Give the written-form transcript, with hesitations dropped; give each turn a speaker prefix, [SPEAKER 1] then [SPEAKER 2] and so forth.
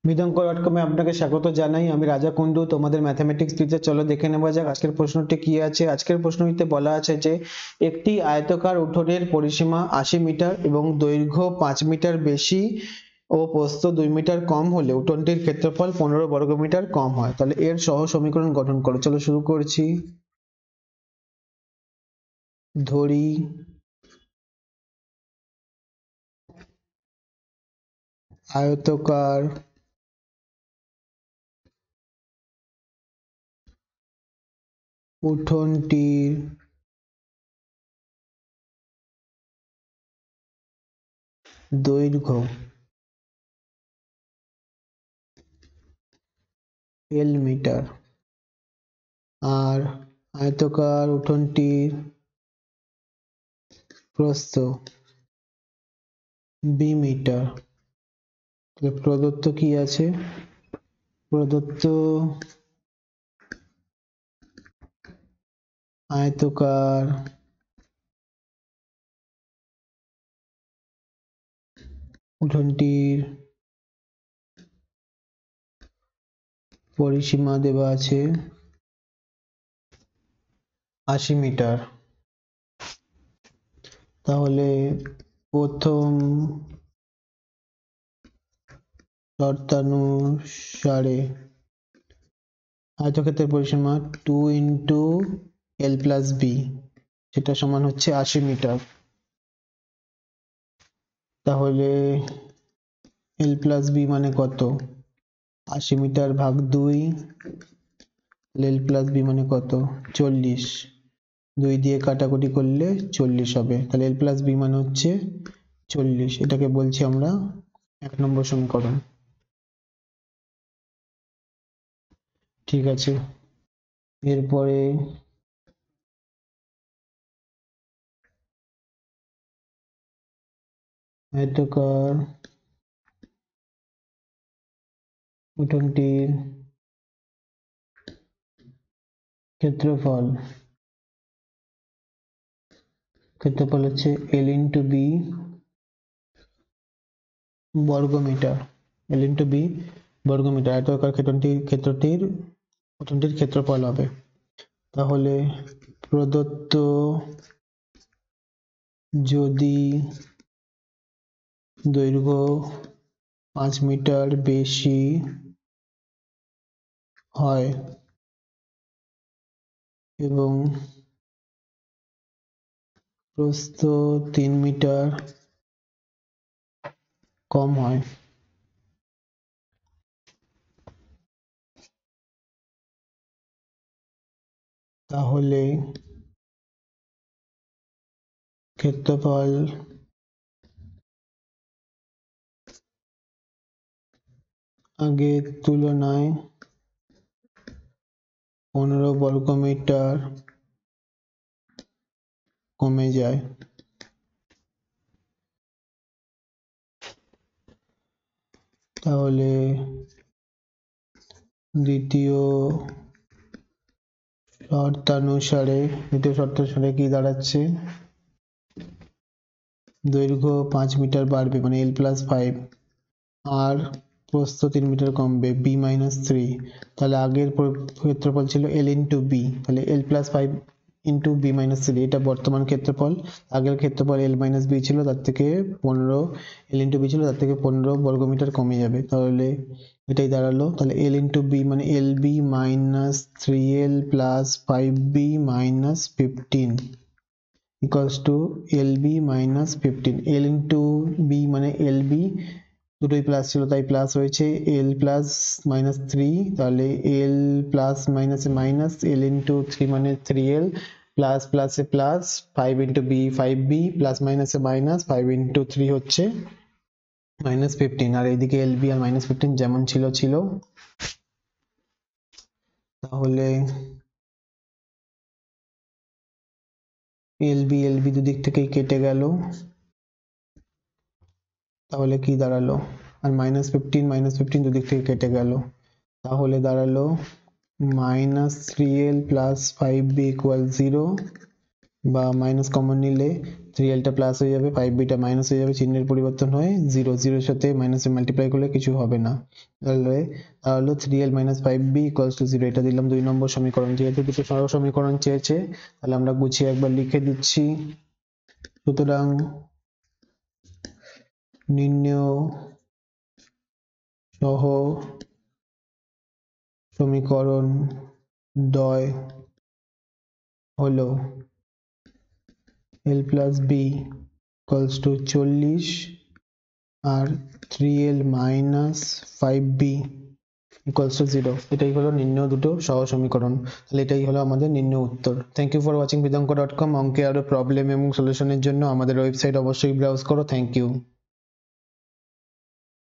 [SPEAKER 1] বিদঙ্ক.com-এ আপনাকে স্বাগত জানাই। আমি রাজা কুন্ডু, তোমাদের ম্যাথমেটিক্স টিচার। চলো দেখে নেওয়া যাক আজকের প্রশ্নটি কি আছে। আজকের প্রশ্নটিতে বলা আছে যে একটি আয়তাকার উঠোনের পরিসীমা 80 মিটার এবং দৈর্ঘ্য 5 মিটার বেশি ও প্রস্থ 2 মিটার কম হলে উঠোনটির ক্ষেত্রফল 15 বর্গমিটার কম হয়। তাহলে এর সহ সমীকরণ গঠন করো। চলো শুরু করছি। ধরি আয়তাকার উঠোনটির দৈর্ঘ্য L মিটার আর আয়তাকার উঠোনটির প্রস্থ B মিটার। প্রদত্ত কি আছে? প্রদত্ত আয়তাকার উঠোনটির পরিসীমা দেওয়া আছে 80 মিটার। তাহলে প্রথম শর্তানুসারে আয়তক্ষেত্রের পরিসীমা 2 ইন্টু L প্লাস বি, সেটা সমান হচ্ছে 80 মিটার। তাহলে L প্লাস বি মানে কত? 80 মিটার ভাগ 2, L প্লাস বি মানে কত? 40। 2 দিয়ে কাটাকুটি করলে 40 হবে। তাহলে L প্লাস বি মানে হচ্ছে 40। এটাকে বলছি আমরা 1 নম্বর সমীকরণ। ঠিক আছে, এরপরে আয়তাকার উঠোনটির ক্ষেত্রফল হচ্ছে L ইন্টু বি বর্গমিটার। L ইন্টু বি বর্গমিটার আয়তাকার উঠোনটির ক্ষেত্রফল হবে। তাহলে প্রদত্ত যদি দৈর্ঘ্য 5 মিটার বেশি হয় এবং প্রস্থ 3 মিটার কম হয়, তাহলে ক্ষেত্রফল আগের তুলনায় 15 বর্গমিটার কমে যায়। তাহলে দ্বিতীয় শর্তানুসারে কি দাঁড়াচ্ছে? দৈর্ঘ্য 5 মিটার বাড়বে মানে L প্লাস 5 আর প্রস্থ 3 মিটার কমবে B মাইনাস 3। তাহলে আগের ক্ষেত্রফল ছিল L ইন্টু বি, তাহলে L plus 5 into B minus 3, এটা বর্তমান ক্ষেত্রফল। আগের ক্ষেত্রফল L মাইনাস বি ছিল, তার থেকে 15 L ইন্টু বি ছিল, তার থেকে 15 বর্গমিটার কমে যাবে। তাহলে এটাই দাঁড়ালো। তাহলে L ইন্টু বি মানে LB minus 3L plus 5B minus 15 equals to LB minus 15। L into B মানে LB, দুটোই প্লাস ছিল তাই প্লাস হয়েছে, L প্লাস মাইনাস 3, তাহলে L plus minus minus, L into 3 মানে 3L প্লাস প্লাসে plus, 5 into B 5B plus মাইনাসে minus, 5 into 3 হচ্ছে মাইনাস 15। আর এইদিকে LB আর মাইনাস 15 যেমন ছিল। তাহলে LB দুদিক থেকেই কেটে গেল, তাহলে কি দাঁড়ালো? আর মাইনাস 15 দুদিক থেকে কেটে গেল, তাহলে দাঁড়ালো minus 3L plus 5B equal 0 বা মাইনাস কমন নিলে 3l টা প্লাস হয়ে যাবে, 5b টা মাইনাস হয়ে যাবে, চিহ্নের পরিবর্তন হয়ে 0, 0 এর সাথে মাইনাসে মাল্টিপ্লাই করলে কিছু হবে না। তাহলে 3l - 5b = 0, এটা দিলাম 2 নম্বর সমীকরণ। যেহেতু দুটো সরল সমীকরণ চেয়েছে তাহলে আমরা গুছিয়ে একবার লিখে দিচ্ছি। সুতরাং নির্ণেয় সহ সমীকরণ দ্বয় হলো l + b = 40 আর 3l - 5b = 0। এটাই হলো নির্ণেয় দুটো সহ সমীকরণ। তাহলে এটাই হলো আমাদের নির্ণেয় উত্তর। Thank you for watching Vedanko.com। অঙ্কে আরো প্রবলেম এবং সলিউশনের জন্য আমাদের ওয়েবসাইট অবশ্যই ব্রাউজ করো। Thank you.